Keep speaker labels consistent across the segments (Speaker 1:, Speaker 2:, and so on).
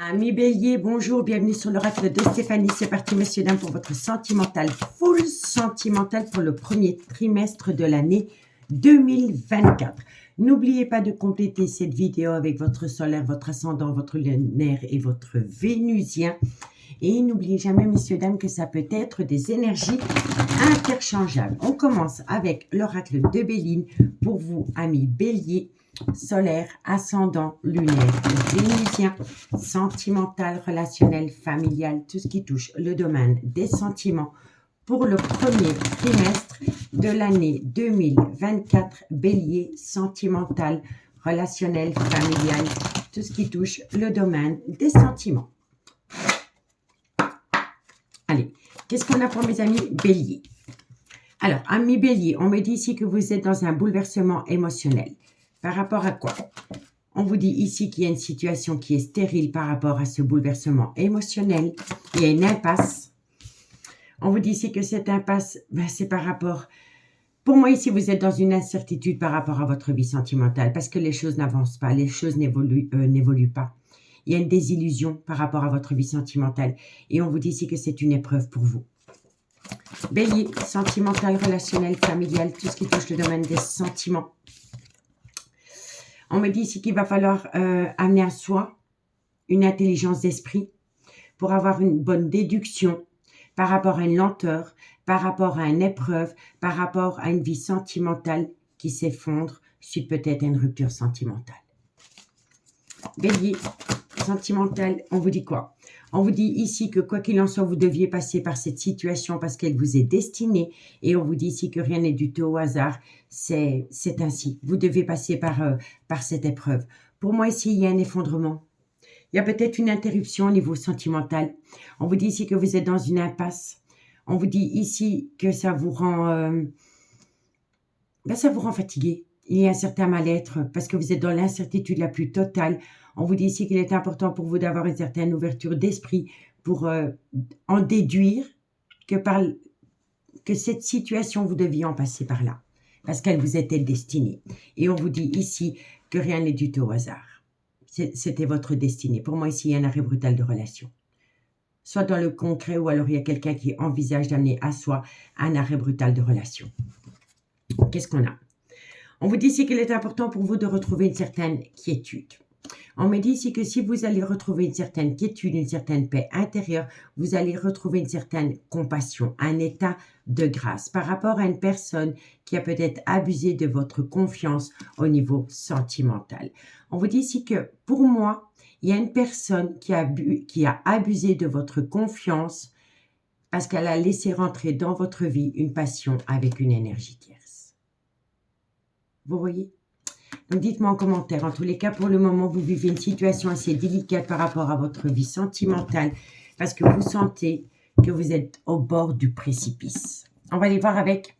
Speaker 1: Amis Bélier, bonjour, bienvenue sur l'oracle de Stéphanie. C'est parti, messieurs, dames, pour votre sentimental, full sentimental pour le premier trimestre de l'année 2024. N'oubliez pas de compléter cette vidéo avec votre solaire, votre ascendant, votre lunaire et votre vénusien. Et n'oubliez jamais, messieurs, dames, que ça peut être des énergies interchangeables. On commence avec l'oracle de Béline pour vous, amis Bélier. Solaire, ascendant, lunaire, vénusien, sentimental, relationnel, familial, tout ce qui touche le domaine des sentiments pour le premier trimestre de l'année 2024, Bélier, sentimental, relationnel, familial, tout ce qui touche le domaine des sentiments. Allez, qu'est-ce qu'on a pour mes amis Bélier? Alors, amis Bélier, on me dit ici que vous êtes dans un bouleversement émotionnel. Par rapport à quoi? On vous dit ici qu'il y a une situation qui est stérile par rapport à ce bouleversement émotionnel. Il y a une impasse. On vous dit ici que cette impasse, c'est par rapport... Pour moi, ici, vous êtes dans une incertitude par rapport à votre vie sentimentale parce que les choses n'avancent pas, les choses n'évoluent pas. Il y a une désillusion par rapport à votre vie sentimentale. Et on vous dit ici que c'est une épreuve pour vous. Bélier, sentimental, relationnel, familial, tout ce qui touche le domaine des sentiments. On me dit ici qu'il va falloir amener à soi une intelligence d'esprit pour avoir une bonne déduction par rapport à une lenteur, par rapport à une épreuve, par rapport à une vie sentimentale qui s'effondre suite peut-être à une rupture sentimentale. Bélier, sentimental, on vous dit quoi? On vous dit ici que quoi qu'il en soit, vous deviez passer par cette situation parce qu'elle vous est destinée. Et on vous dit ici que rien n'est du tout au hasard. C'est ainsi. Vous devez passer par cette épreuve. Pour moi, ici, il y a un effondrement. Il y a peut-être une interruption au niveau sentimental. On vous dit ici que vous êtes dans une impasse. On vous dit ici que ça vous rend fatigué. Il y a un certain mal-être parce que vous êtes dans l'incertitude la plus totale. On vous dit ici qu'il est important pour vous d'avoir une certaine ouverture d'esprit pour en déduire que cette situation, vous deviez en passer par là parce qu'elle vous était destinée. Et on vous dit ici que rien n'est du tout au hasard. C'était votre destinée. Pour moi, ici, il y a un arrêt brutal de relation. Soit dans le concret ou alors il y a quelqu'un qui envisage d'amener à soi un arrêt brutal de relation. Qu'est-ce qu'on a? On vous dit ici qu'il est important pour vous de retrouver une certaine quiétude. On me dit ici que si vous allez retrouver une certaine quiétude, une certaine paix intérieure, vous allez retrouver une certaine compassion, un état de grâce par rapport à une personne qui a peut-être abusé de votre confiance au niveau sentimental. On vous dit ici que pour moi, il y a une personne qui a abusé de votre confiance parce qu'elle a laissé rentrer dans votre vie une passion avec une énergie tierce. Vous voyez? Donc, dites-moi en commentaire. En tous les cas, pour le moment, vous vivez une situation assez délicate par rapport à votre vie sentimentale parce que vous sentez que vous êtes au bord du précipice. On va aller voir avec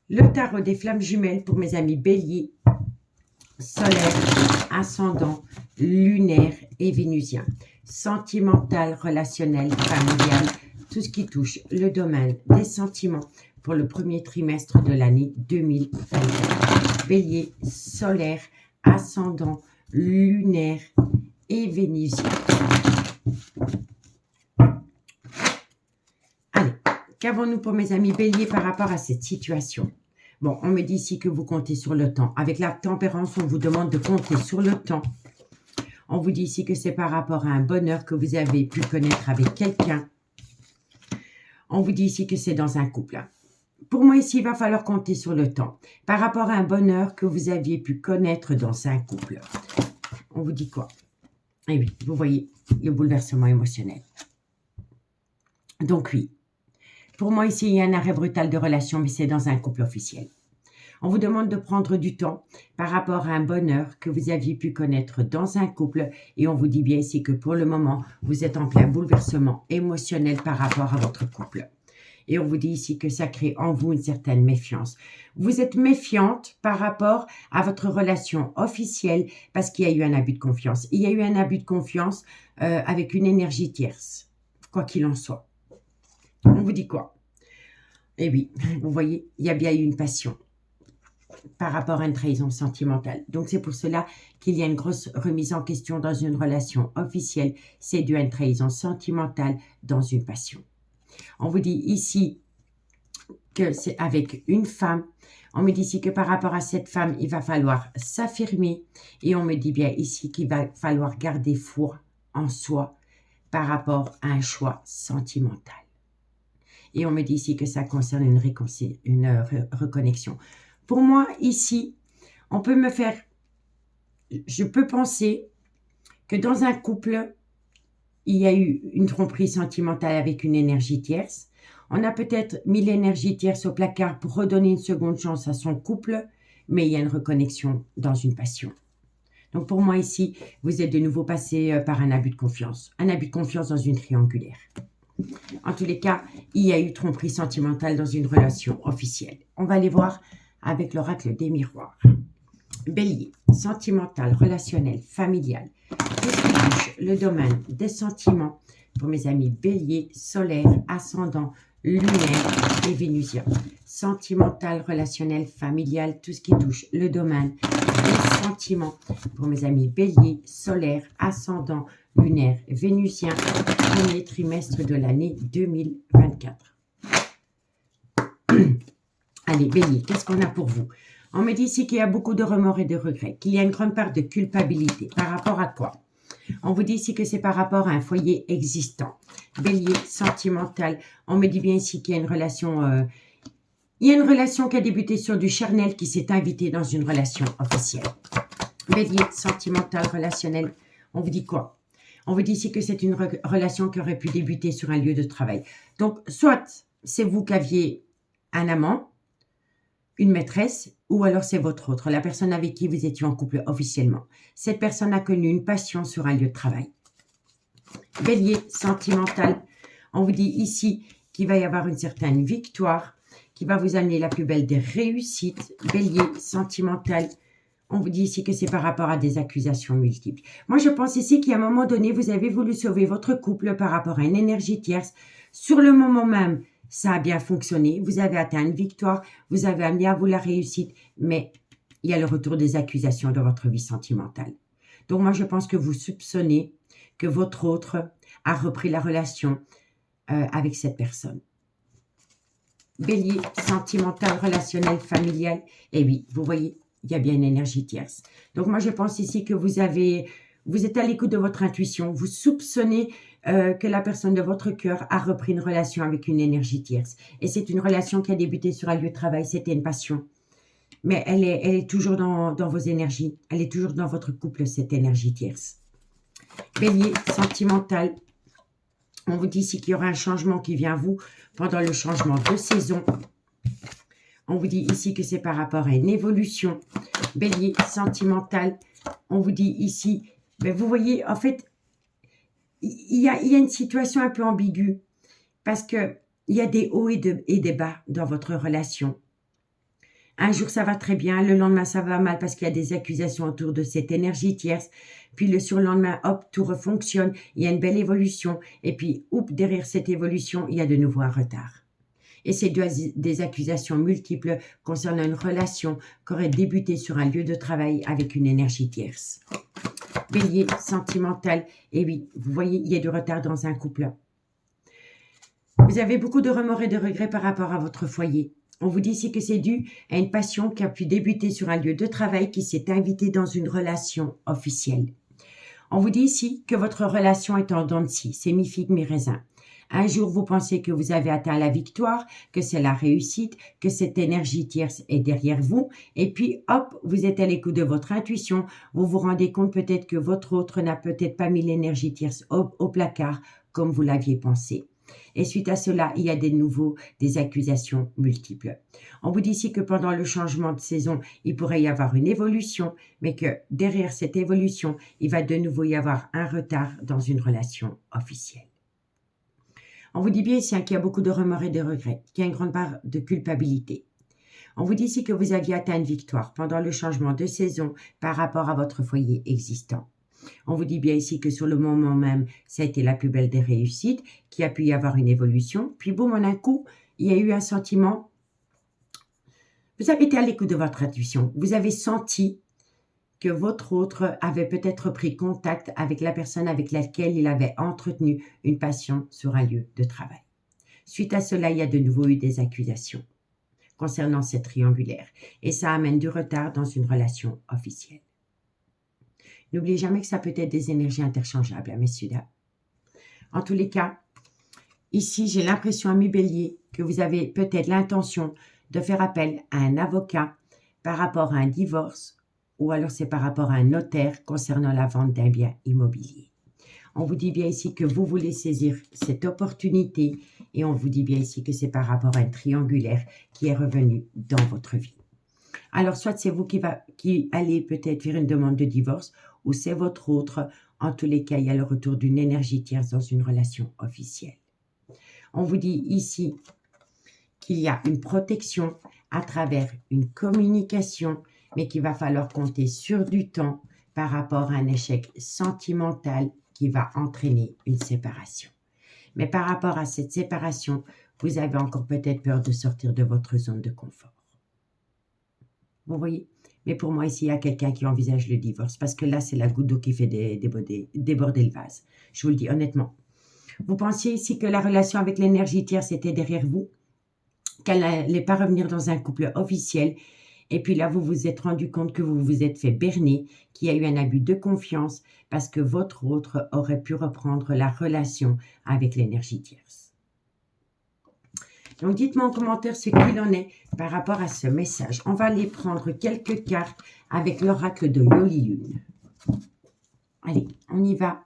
Speaker 1: le tarot des flammes jumelles pour mes amis Bélier, solaire, ascendant, lunaire et vénusien. Sentimental, relationnel, familial, tout ce qui touche le domaine des sentiments pour le premier trimestre de l'année 2024. Bélier, solaire, ascendant, lunaire et vénusien. Allez, qu'avons-nous pour mes amis Bélier par rapport à cette situation? Bon, on me dit ici que vous comptez sur le temps. Avec la tempérance, on vous demande de compter sur le temps. On vous dit ici que c'est par rapport à un bonheur que vous avez pu connaître avec quelqu'un. On vous dit ici que c'est dans un couple. Pour moi, ici, il va falloir compter sur le temps. Par rapport à un bonheur que vous aviez pu connaître dans un couple. On vous dit quoi? Eh oui, vous voyez le bouleversement émotionnel. Donc oui, pour moi, ici, il y a un arrêt brutal de relation, mais c'est dans un couple officiel. On vous demande de prendre du temps par rapport à un bonheur que vous aviez pu connaître dans un couple. Et on vous dit bien ici que pour le moment, vous êtes en plein bouleversement émotionnel par rapport à votre couple. Et on vous dit ici que ça crée en vous une certaine méfiance. Vous êtes méfiante par rapport à votre relation officielle parce qu'il y a eu un abus de confiance. Il y a eu un abus de confiance avec une énergie tierce, quoi qu'il en soit. On vous dit quoi? Eh oui, vous voyez, il y a bien eu une passion. par rapport à une trahison sentimentale. Donc, c'est pour cela qu'il y a une grosse remise en question dans une relation officielle. C'est dû à une trahison sentimentale dans une passion. On vous dit ici que c'est avec une femme. On me dit ici que par rapport à cette femme, il va falloir s'affirmer. Et on me dit bien ici qu'il va falloir garder foi en soi par rapport à un choix sentimental. Et on me dit ici que ça concerne une reconnexion. Pour moi, ici, je peux penser que dans un couple, il y a eu une tromperie sentimentale avec une énergie tierce. On a peut-être mis l'énergie tierce au placard pour redonner une seconde chance à son couple, mais il y a une reconnexion dans une passion. Donc pour moi ici, vous êtes de nouveau passé par un abus de confiance. Un abus de confiance dans une triangulaire. En tous les cas, il y a eu tromperie sentimentale dans une relation officielle. On va aller voir avec l'oracle des miroirs. Bélier, sentimental, relationnel, familial. Qu'est-ce qui touche le domaine des sentiments pour mes amis Bélier, solaire, ascendant, lunaire et vénusien. Sentimental, relationnel, familial, tout ce qui touche le domaine des sentiments pour mes amis Bélier, solaire, ascendant, lunaire, vénusien, premier trimestre de l'année 2024. Allez, Bélier, qu'est-ce qu'on a pour vous? On me dit ici qu'il y a beaucoup de remords et de regrets, qu'il y a une grande part de culpabilité. Par rapport à quoi? On vous dit ici que c'est par rapport à un foyer existant. Bélier, sentimental. On me dit bien ici qu'il y a une relation... il y a une relation qui a débuté sur du charnel qui s'est invitée dans une relation officielle. Bélier, sentimental, relationnel. On vous dit quoi? On vous dit ici que c'est une relation qui aurait pu débuter sur un lieu de travail. Donc, soit c'est vous qui aviez un amant, une maîtresse, ou alors c'est votre autre, la personne avec qui vous étiez en couple officiellement. Cette personne a connu une passion sur un lieu de travail. Bélier, sentimental. On vous dit ici qu'il va y avoir une certaine victoire qui va vous amener la plus belle des réussites. Bélier, sentimental. On vous dit ici que c'est par rapport à des accusations multiples. Moi, je pense ici qu'à un moment donné, vous avez voulu sauver votre couple par rapport à une énergie tierce. Sur le moment même, ça a bien fonctionné. Vous avez atteint une victoire. Vous avez amené à vous la réussite. Mais il y a le retour des accusations dans votre vie sentimentale. Donc, moi, je pense que vous soupçonnez que votre autre a repris la relation avec cette personne. Bélier, sentimental, relationnel, familial. Et oui, vous voyez, il y a bien une énergie tierce. Donc, moi, je pense ici que vous êtes à l'écoute de votre intuition. Vous soupçonnez que la personne de votre cœur a repris une relation avec une énergie tierce. Et c'est une relation qui a débuté sur un lieu de travail. C'était une passion. Mais elle est toujours dans vos énergies. Elle est toujours dans votre couple, cette énergie tierce. Bélier, sentimental. On vous dit ici qu'il y aura un changement qui vient à vous pendant le changement de saison. On vous dit ici que c'est par rapport à une évolution. Bélier, sentimental. On vous dit ici, ben vous voyez, en fait, il y a une situation un peu ambiguë. Parce qu'il y a des hauts et des bas dans votre relation. Un jour, ça va très bien. Le lendemain, ça va mal parce qu'il y a des accusations autour de cette énergie tierce. Puis le surlendemain, hop, tout refonctionne. Il y a une belle évolution. Et puis, oups, derrière cette évolution, il y a de nouveau un retard. Et c'est des accusations multiples concernant une relation qui aurait débuté sur un lieu de travail avec une énergie tierce. Bélier, sentimental. Et oui, vous voyez, il y a du retard dans un couple. Vous avez beaucoup de remords et de regrets par rapport à votre foyer. On vous dit ici que c'est dû à une passion qui a pu débuter sur un lieu de travail qui s'est invitée dans une relation officielle. On vous dit ici que votre relation est en dents de scie, c'est mi-figue, mi-raisin. Un jour, vous pensez que vous avez atteint la victoire, que c'est la réussite, que cette énergie tierce est derrière vous. Et puis, hop, vous êtes à l'écoute de votre intuition. Vous vous rendez compte peut-être que votre autre n'a peut-être pas mis l'énergie tierce au placard comme vous l'aviez pensé. Et suite à cela, il y a des accusations multiples. On vous dit ici que pendant le changement de saison, il pourrait y avoir une évolution, mais que derrière cette évolution, il va de nouveau y avoir un retard dans une relation officielle. On vous dit bien ici qu'il y a beaucoup de remords et de regrets, qu'il y a une grande part de culpabilité. On vous dit ici que vous aviez atteint une victoire pendant le changement de saison par rapport à votre foyer existant. On vous dit bien ici que sur le moment même, ça a été la plus belle des réussites, qu'il y a pu y avoir une évolution. Puis boum, en un coup, il y a eu un sentiment Vous avez été à l'écoute de votre intuition. Vous avez senti que votre autre avait peut-être pris contact avec la personne avec laquelle il avait entretenu une passion sur un lieu de travail. Suite à cela, il y a de nouveau eu des accusations concernant cette triangulaire et ça amène du retard dans une relation officielle. N'oubliez jamais que ça peut être des énergies interchangeables, hein, messieurs, dames. En tous les cas, ici, j'ai l'impression, ami Bélier, que vous avez peut-être l'intention de faire appel à un avocat par rapport à un divorce ou alors c'est par rapport à un notaire concernant la vente d'un bien immobilier. On vous dit bien ici que vous voulez saisir cette opportunité et on vous dit bien ici que c'est par rapport à un triangulaire qui est revenu dans votre vie. Alors, soit c'est vous qui allez peut-être faire une demande de divorce ou c'est votre autre. En tous les cas, il y a le retour d'une énergie tierce dans une relation officielle. On vous dit ici qu'il y a une protection à travers une communication, mais qu'il va falloir compter sur du temps par rapport à un échec sentimental qui va entraîner une séparation. Mais par rapport à cette séparation, vous avez encore peut-être peur de sortir de votre zone de confort. Vous voyez? Mais pour moi, ici, il y a quelqu'un qui envisage le divorce, parce que là, c'est la goutte d'eau qui fait déborder le vase. Je vous le dis honnêtement. Vous pensiez ici que la relation avec l'énergie tierce était derrière vous, qu'elle n'allait pas revenir dans un couple officiel, et puis là, vous vous êtes rendu compte que vous vous êtes fait berner, qu'il y a eu un abus de confiance, parce que votre autre aurait pu reprendre la relation avec l'énergie tierce. Donc, dites-moi en commentaire ce qu'il en est par rapport à ce message. On va aller prendre quelques cartes avec l'oracle de Yoli-Lune. Allez, on y va.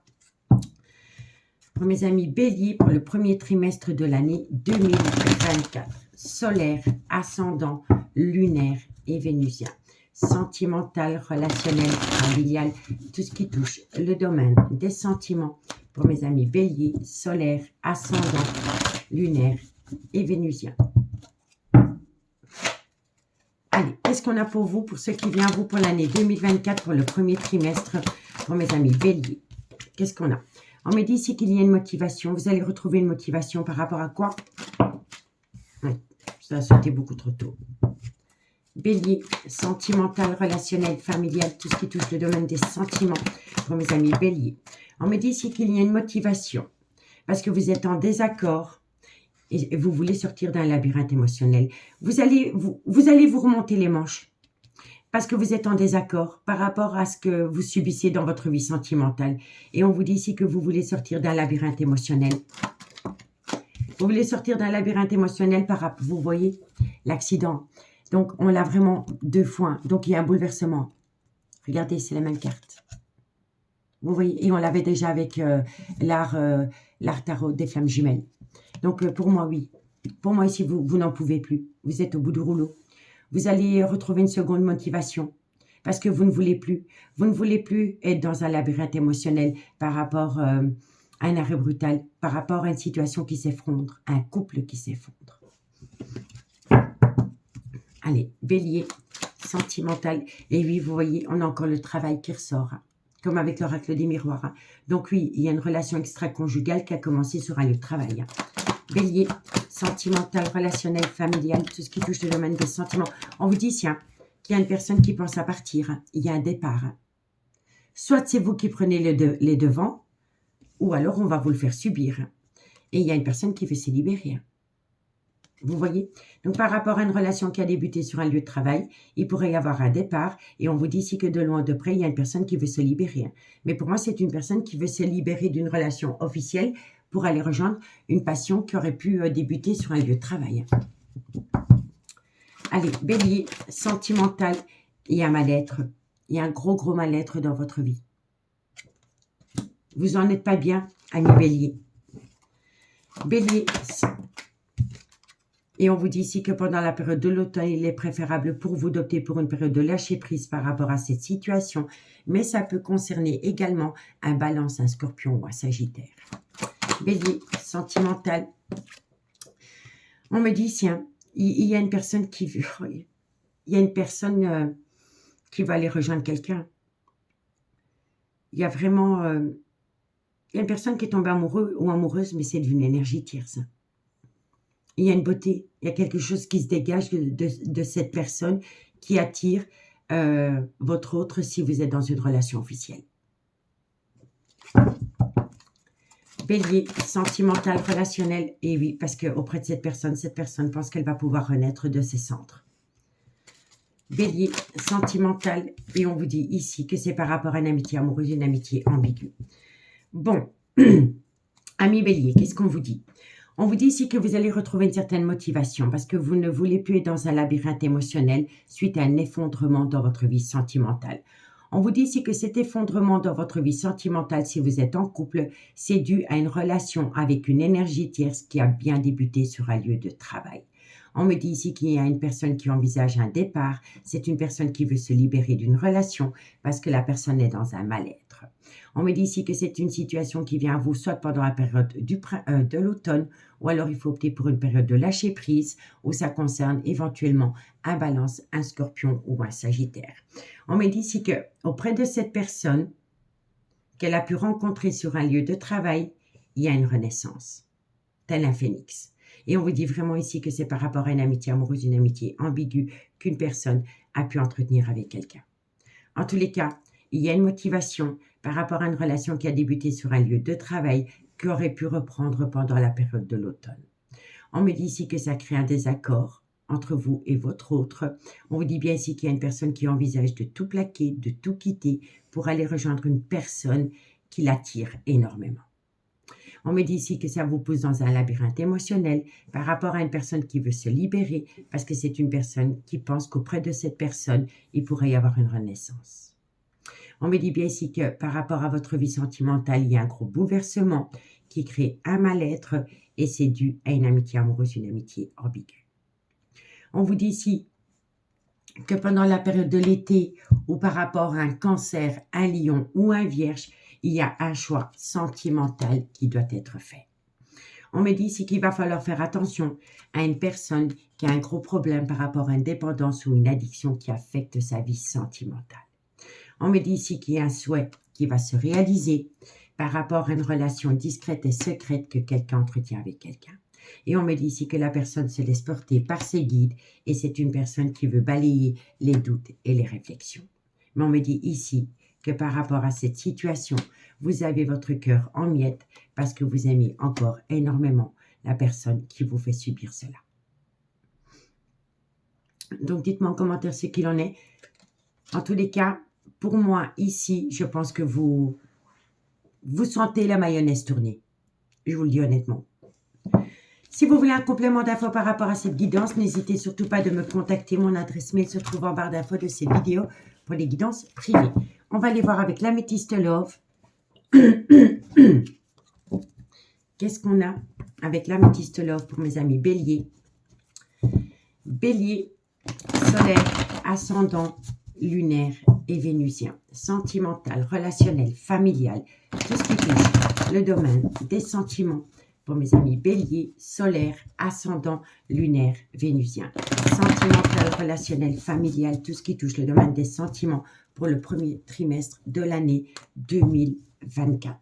Speaker 1: Pour mes amis Bélier, pour le premier trimestre de l'année 2024. Solaire, ascendant, lunaire et vénusien. Sentimental, relationnel, familial, tout ce qui touche le domaine des sentiments. Pour mes amis Bélier, solaire, ascendant, lunaire et vénusien. Allez, qu'est-ce qu'on a pour vous, pour ce qui vient à vous pour l'année 2024, pour le premier trimestre, pour mes amis Bélier? Qu'est-ce qu'on a? On me dit ici qu'il y a une motivation. Vous allez retrouver une motivation par rapport à quoi? Oui, ça a sauté beaucoup trop tôt. Bélier, sentimental, relationnel, familial, tout ce qui touche le domaine des sentiments, pour mes amis Bélier. On me dit ici qu'il y a une motivation, parce que vous êtes en désaccord, et vous voulez sortir d'un labyrinthe émotionnel. Vous allez vous remonter les manches parce que vous êtes en désaccord par rapport à ce que vous subissez dans votre vie sentimentale. Et on vous dit ici que vous voulez sortir d'un labyrinthe émotionnel. Vous voulez sortir d'un labyrinthe émotionnel par rapport, vous voyez, l'accident. Donc, on l'a vraiment deux fois. Donc, il y a un bouleversement. Regardez, c'est la même carte. Vous voyez, et on l'avait déjà avec l'art tarot des flammes jumelles. Donc, pour moi, oui. Pour moi, ici, vous n'en pouvez plus. Vous êtes au bout du rouleau. Vous allez retrouver une seconde motivation parce que vous ne voulez plus. Vous ne voulez plus être dans un labyrinthe émotionnel par rapport à un arrêt brutal, par rapport à une situation qui s'effondre, un couple qui s'effondre. Allez, Bélier, sentimental. Et oui, vous voyez, on a encore le travail qui ressort, hein, comme avec l'oracle des miroirs. Hein. Donc oui, il y a une relation extra-conjugale qui a commencé sur un lieu de travail. Hein. Bélier, sentimental, relationnel, familial, tout ce qui touche le domaine des sentiments. On vous dit qu'il y a une personne qui pense à partir. Hein. Il y a un départ. Hein. Soit c'est vous qui prenez les devants, ou alors on va vous le faire subir. Hein. Et il y a une personne qui veut se libérer. Hein. Vous voyez? Donc, par rapport à une relation qui a débuté sur un lieu de travail, il pourrait y avoir un départ. Et on vous dit ici que de loin de près, il y a une personne qui veut se libérer. Hein. Mais pour moi, c'est une personne qui veut se libérer d'une relation officielle pour aller rejoindre une passion qui aurait pu débuter sur un lieu de travail. Allez, Bélier, sentimental, il y a un mal-être. Il y a un gros mal-être dans votre vie. Vous n'en êtes pas bien, ami Bélier. Bélier, et on vous dit ici que pendant la période de l'automne, il est préférable pour vous d'opter pour une période de lâcher prise par rapport à cette situation, mais ça peut concerner également un Balance, un Scorpion ou un Sagittaire. Bélier, sentimental. On me dit ici, hein, il y a une personne qui veut, il y a une personne qui va aller rejoindre quelqu'un. Il y a vraiment, il y a une personne qui est tombée amoureux ou amoureuse, mais c'est d'une énergie tierce. il y a une beauté, il y a quelque chose qui se dégage de cette personne qui attire votre autre si vous êtes dans une relation officielle. Bélier, sentimental, relationnel, et oui, parce qu'auprès de cette personne pense qu'elle va pouvoir renaître de ses cendres. Bélier, sentimental, et on vous dit ici que c'est par rapport à une amitié amoureuse, une amitié ambiguë. Bon, ami Bélier, qu'est-ce qu'on vous dit? On vous dit ici que vous allez retrouver une certaine motivation parce que vous ne voulez plus être dans un labyrinthe émotionnel suite à un effondrement dans votre vie sentimentale. On vous dit ici que cet effondrement dans votre vie sentimentale, si vous êtes en couple, c'est dû à une relation avec une énergie tierce qui a bien débuté sur un lieu de travail. On me dit ici qu'il y a une personne qui envisage un départ. C'est une personne qui veut se libérer d'une relation parce que la personne est dans un mal-être. On me dit ici que c'est une situation qui vient à vous soit pendant la période de l'automne ou alors il faut opter pour une période de lâcher prise où ça concerne éventuellement un Balance, un Scorpion ou un Sagittaire. On me dit ici qu'auprès de cette personne qu'elle a pu rencontrer sur un lieu de travail, il y a une renaissance, tel un phénix. Et on vous dit vraiment ici que c'est par rapport à une amitié amoureuse, une amitié ambiguë qu'une personne a pu entretenir avec quelqu'un. En tous les cas, il y a une motivation par rapport à une relation qui a débuté sur un lieu de travail qui aurait pu reprendre pendant la période de l'automne. On me dit ici que ça crée un désaccord entre vous et votre autre. On vous dit bien ici qu'il y a une personne qui envisage de tout plaquer, de tout quitter pour aller rejoindre une personne qui l'attire énormément. On me dit ici que ça vous pousse dans un labyrinthe émotionnel par rapport à une personne qui veut se libérer parce que c'est une personne qui pense qu'auprès de cette personne, il pourrait y avoir une renaissance. On me dit bien ici que par rapport à votre vie sentimentale, il y a un gros bouleversement qui crée un mal-être et c'est dû à une amitié amoureuse, une amitié ambiguë. On vous dit ici que pendant la période de l'été ou par rapport à un Cancer, un Lion ou un Vierge, il y a un choix sentimental qui doit être fait. On me dit ici qu'il va falloir faire attention à une personne qui a un gros problème par rapport à une dépendance ou une addiction qui affecte sa vie sentimentale. On me dit ici qu'il y a un souhait qui va se réaliser par rapport à une relation discrète et secrète que quelqu'un entretient avec quelqu'un. Et on me dit ici que la personne se laisse porter par ses guides et c'est une personne qui veut balayer les doutes et les réflexions. Mais on me dit ici que par rapport à cette situation, vous avez votre cœur en miettes parce que vous aimez encore énormément la personne qui vous fait subir cela. Donc dites-moi en commentaire ce qu'il en est. En tous les cas, pour moi ici, je pense que vous sentez la mayonnaise tourner. Je vous le dis honnêtement. Si vous voulez un complément d'infos par rapport à cette guidance, n'hésitez surtout pas de me contacter. Mon adresse mail se trouve en barre d'infos de cette vidéo pour les guidances privées. On va aller voir avec l'améthyste Love. Qu'est-ce qu'on a avec l'améthyste Love pour mes amis Bélier? Bélier, solaire, ascendant, lunaire et vénusien. Sentimental, relationnel, familial. Tout ce qui touche le domaine des sentiments. Pour mes amis Bélier, solaire, ascendant, lunaire, vénusien. Sentimental, relationnel, familial, tout ce qui touche le domaine des sentiments pour le premier trimestre de l'année 2024.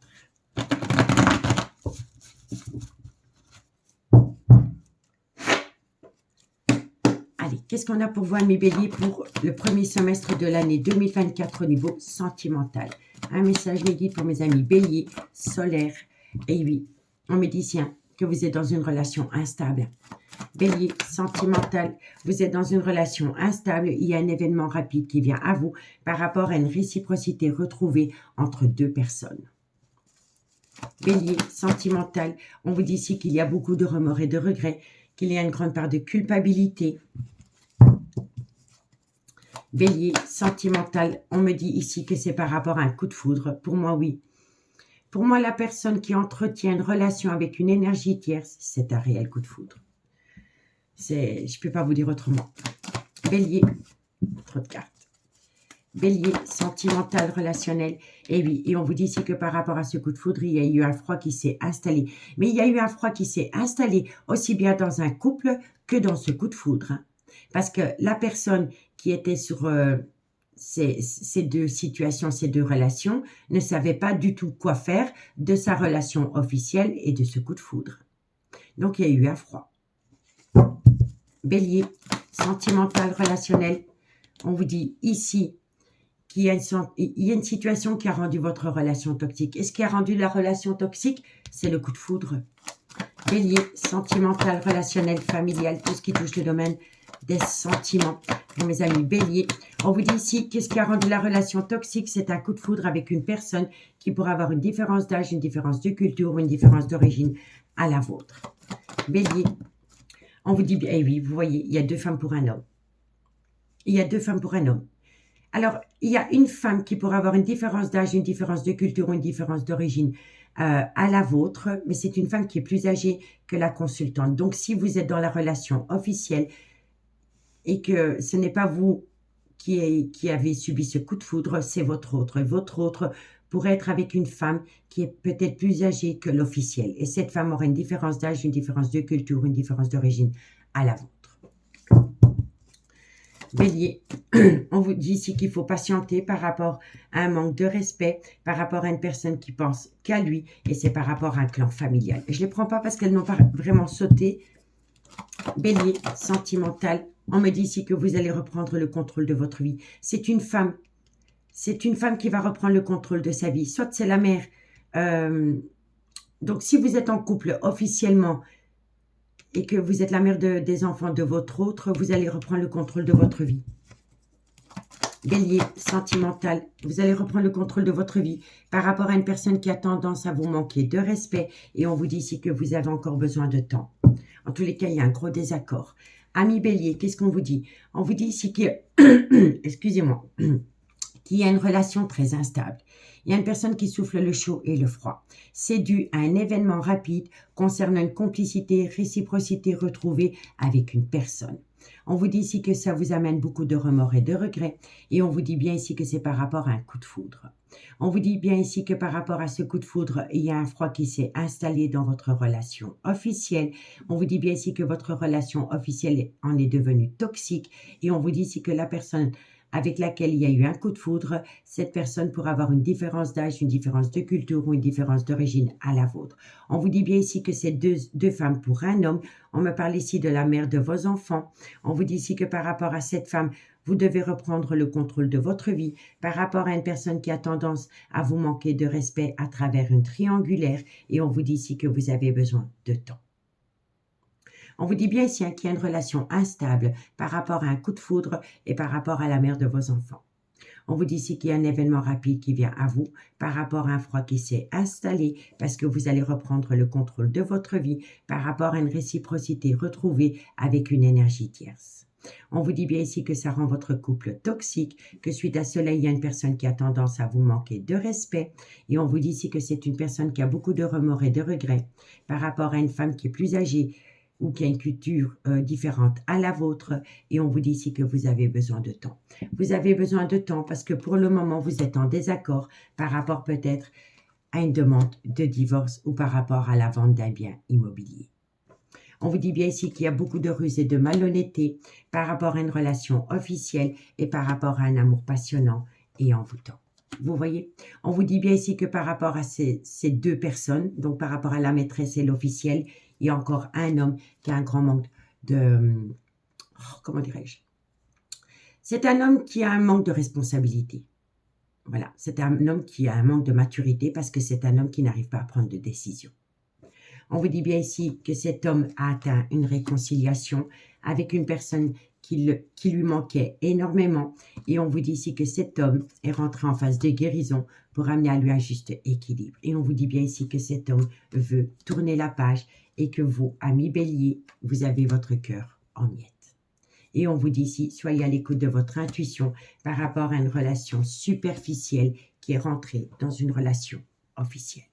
Speaker 1: Allez, qu'est-ce qu'on a pour vous, mes Béliers, pour le premier semestre de l'année 2024 au niveau sentimental? Un message me guide pour mes amis Bélier, solaire, et oui, on me dit que vous êtes dans une relation instable. Bélier, sentimental, vous êtes dans une relation instable. Il y a un événement rapide qui vient à vous par rapport à une réciprocité retrouvée entre deux personnes. Bélier, sentimental, on vous dit ici qu'il y a beaucoup de remords et de regrets, qu'il y a une grande part de culpabilité. Bélier, sentimental, on me dit ici que c'est par rapport à un coup de foudre. Pour moi, oui. Pour moi, la personne qui entretient une relation avec une énergie tierce, c'est un réel coup de foudre. Je ne peux pas vous dire autrement. Bélier, trop de cartes. Bélier, sentimental, relationnel. Et oui, et on vous dit ici que par rapport à ce coup de foudre, il y a eu un froid qui s'est installé. Mais il y a eu un froid qui s'est installé aussi bien dans un couple que dans ce coup de foudre. Hein. Parce que la personne qui était sur ces deux situations, ces deux relations, ne savait pas du tout quoi faire de sa relation officielle et de ce coup de foudre. Donc, il y a eu un froid. Bélier, sentimental, relationnel. On vous dit ici qu'il y a une situation qui a rendu votre relation toxique. Et ce qui a rendu la relation toxique, c'est le coup de foudre. Bélier, sentimental, relationnel, familial, tout ce qui touche le domaine des sentiments. Pour mes amis Bélier, on vous dit ici, qu'est-ce qui a rendu la relation toxique? C'est un coup de foudre avec une personne qui pourrait avoir une différence d'âge, une différence de culture ou une différence d'origine à la vôtre. Bélier, on vous dit, eh oui, vous voyez, il y a 2 femmes pour un homme. Il y a 2 femmes pour un homme. Alors, il y a une femme qui pourrait avoir une différence d'âge, une différence de culture ou une différence d'origine à la vôtre, mais c'est une femme qui est plus âgée que la consultante. Donc, si vous êtes dans la relation officielle et que ce n'est pas vous qui avez subi ce coup de foudre, c'est votre autre. Votre autre pourrait être avec une femme qui est peut-être plus âgée que l'officiel. Et cette femme aurait une différence d'âge, une différence de culture, une différence d'origine à la vôtre. Bélier, on vous dit ici qu'il faut patienter par rapport à un manque de respect, par rapport à une personne qui pense qu'à lui, et c'est par rapport à un clan familial. Je ne les prends pas parce qu'elles n'ont pas vraiment sauté. Bélier, sentimental, on me dit ici que vous allez reprendre le contrôle de votre vie. C'est une femme qui va reprendre le contrôle de sa vie. Soit c'est la mère. Donc, si vous êtes en couple officiellement et que vous êtes la mère des enfants de votre autre, vous allez reprendre le contrôle de votre vie. Bélier, sentimental, vous allez reprendre le contrôle de votre vie par rapport à une personne qui a tendance à vous manquer de respect. Et on vous dit ici que vous avez encore besoin de temps. En tous les cas, il y a un gros désaccord. Ami Bélier, qu'est-ce qu'on vous dit? On vous dit ici que, excusez-moi, qu'il y a une relation très instable. Il y a une personne qui souffle le chaud et le froid. C'est dû à un événement rapide concernant une complicité, réciprocité retrouvée avec une personne. On vous dit ici que ça vous amène beaucoup de remords et de regrets. Et on vous dit bien ici que c'est par rapport à un coup de foudre. On vous dit bien ici que par rapport à ce coup de foudre, il y a un froid qui s'est installé dans votre relation officielle. On vous dit bien ici que votre relation officielle en est devenue toxique. Et on vous dit ici que la personne avec laquelle il y a eu un coup de foudre, cette personne pourra avoir une différence d'âge, une différence de culture ou une différence d'origine à la vôtre. On vous dit bien ici que c'est deux femmes pour un homme. On me parle ici de la mère de vos enfants. On vous dit ici que par rapport à cette femme, vous devez reprendre le contrôle de votre vie par rapport à une personne qui a tendance à vous manquer de respect à travers une triangulaire. Et on vous dit ici que vous avez besoin de temps. On vous dit bien ici qu'il y a une relation instable par rapport à un coup de foudre et par rapport à la mère de vos enfants. On vous dit ici qu'il y a un événement rapide qui vient à vous par rapport à un froid qui s'est installé parce que vous allez reprendre le contrôle de votre vie par rapport à une réciprocité retrouvée avec une énergie tierce. On vous dit bien ici que ça rend votre couple toxique, que suite à cela, il y a une personne qui a tendance à vous manquer de respect. Et on vous dit ici que c'est une personne qui a beaucoup de remords et de regrets par rapport à une femme qui est plus âgée ou qui a une culture différente à la vôtre. Et on vous dit ici que vous avez besoin de temps. Vous avez besoin de temps parce que pour le moment, vous êtes en désaccord par rapport peut-être à une demande de divorce ou par rapport à la vente d'un bien immobilier. On vous dit bien ici qu'il y a beaucoup de ruses et de malhonnêteté par rapport à une relation officielle et par rapport à un amour passionnant et envoûtant. Vous voyez, on vous dit bien ici que par rapport à ces 2 personnes, donc par rapport à la maîtresse et l'officiel, il y a encore un homme qui a un grand manque de... comment dirais-je? C'est un homme qui a un manque de responsabilité. Voilà, c'est un homme qui a un manque de maturité parce que c'est un homme qui n'arrive pas à prendre de décision. On vous dit bien ici que cet homme a atteint une réconciliation avec une personne qui lui manquait énormément. Et on vous dit ici que cet homme est rentré en phase de guérison pour amener à lui un juste équilibre. Et on vous dit bien ici que cet homme veut tourner la page et que vous, amis Bélier, vous avez votre cœur en miettes. Et on vous dit ici, soyez à l'écoute de votre intuition par rapport à une relation superficielle qui est rentrée dans une relation officielle.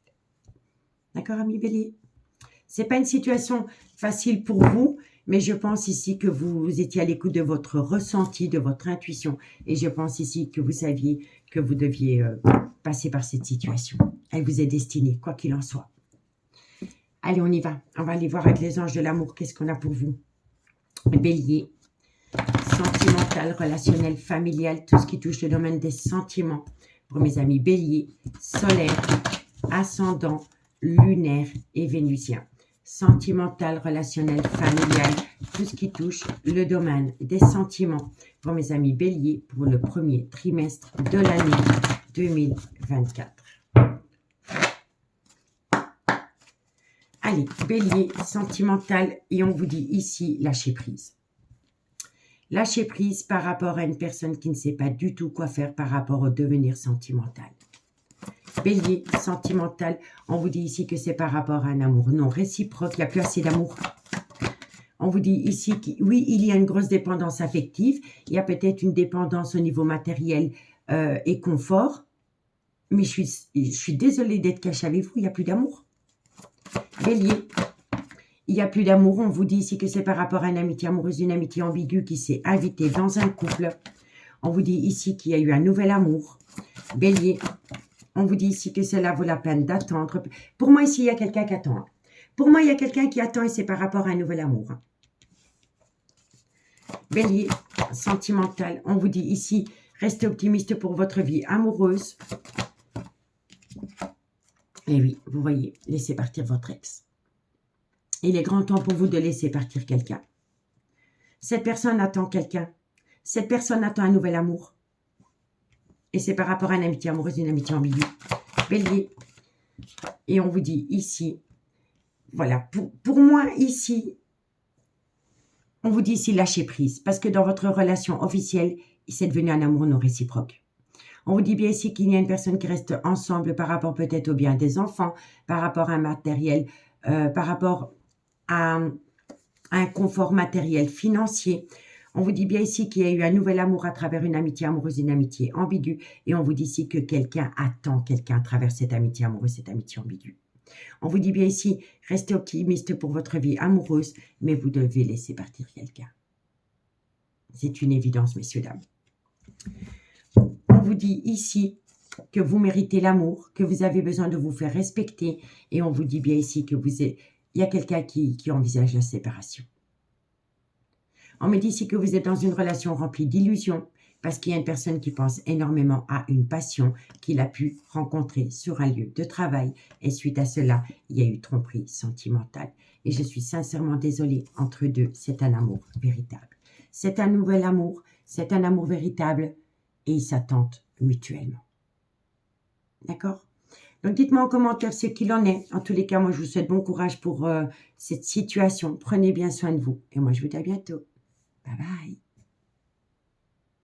Speaker 1: D'accord, amis Bélier? C'est pas une situation facile pour vous, mais je pense ici que vous étiez à l'écoute de votre ressenti, de votre intuition. Et je pense ici que vous saviez que vous deviez passer par cette situation. Elle vous est destinée, quoi qu'il en soit. Allez, on y va. On va aller voir avec les anges de l'amour. Qu'est-ce qu'on a pour vous? Bélier, sentimental, relationnel, familial, tout ce qui touche le domaine des sentiments. Pour mes amis Bélier, solaire, ascendant, lunaire et vénusien. sentimental, relationnel, familial, tout ce qui touche le domaine des sentiments pour mes amis béliers pour le premier trimestre de l'année 2024. Allez, bélier, sentimental, et on vous dit ici, lâcher prise. Lâcher prise par rapport à une personne qui ne sait pas du tout quoi faire par rapport au devenir sentimental. Bélier, sentimental, on vous dit ici que c'est par rapport à un amour non réciproque, il n'y a plus assez d'amour. On vous dit ici que oui, il y a une grosse dépendance affective, il y a peut-être une dépendance au niveau matériel et confort, mais je suis désolée d'être cachée avec vous, il n'y a plus d'amour. Bélier, il n'y a plus d'amour, on vous dit ici que c'est par rapport à une amitié amoureuse, une amitié ambiguë qui s'est invitée dans un couple. On vous dit ici qu'il y a eu un nouvel amour. Bélier, on vous dit ici que cela vaut la peine d'attendre. Pour moi, ici, il y a quelqu'un qui attend. Pour moi, il y a quelqu'un qui attend et c'est par rapport à un nouvel amour. Bélier, sentimental. On vous dit ici, restez optimiste pour votre vie amoureuse. Et oui, vous voyez, laissez partir votre ex. Il est grand temps pour vous de laisser partir quelqu'un. Cette personne attend quelqu'un. Cette personne attend un nouvel amour. Et c'est par rapport à une amitié amoureuse, une amitié ambiguë. Bélier. Et on vous dit ici, voilà, pour moi ici, on vous dit ici lâcher prise. Parce que dans votre relation officielle, c'est devenu un amour non réciproque. On vous dit bien ici qu'il y a une personne qui reste ensemble par rapport peut-être au bien des enfants, par rapport à un matériel, par rapport à un confort matériel financier. On vous dit bien ici qu'il y a eu un nouvel amour à travers une amitié amoureuse, une amitié ambiguë. Et on vous dit ici que quelqu'un attend quelqu'un à travers cette amitié amoureuse, cette amitié ambiguë. On vous dit bien ici, restez optimiste pour votre vie amoureuse, mais vous devez laisser partir quelqu'un. C'est une évidence, messieurs, dames. On vous dit ici que vous méritez l'amour, que vous avez besoin de vous faire respecter. Et on vous dit bien ici que il y a quelqu'un qui envisage la séparation. On me dit ici que vous êtes dans une relation remplie d'illusions parce qu'il y a une personne qui pense énormément à une passion qu'il a pu rencontrer sur un lieu de travail. Et suite à cela, il y a eu tromperie sentimentale. Et je suis sincèrement désolée, entre deux, c'est un amour véritable. C'est un nouvel amour, c'est un amour véritable et ils s'attendent mutuellement. D'accord ? Donc, dites-moi en commentaire ce qu'il en est. En tous les cas, moi, je vous souhaite bon courage pour cette situation. Prenez bien soin de vous. Et moi, je vous dis à bientôt. Bye bye.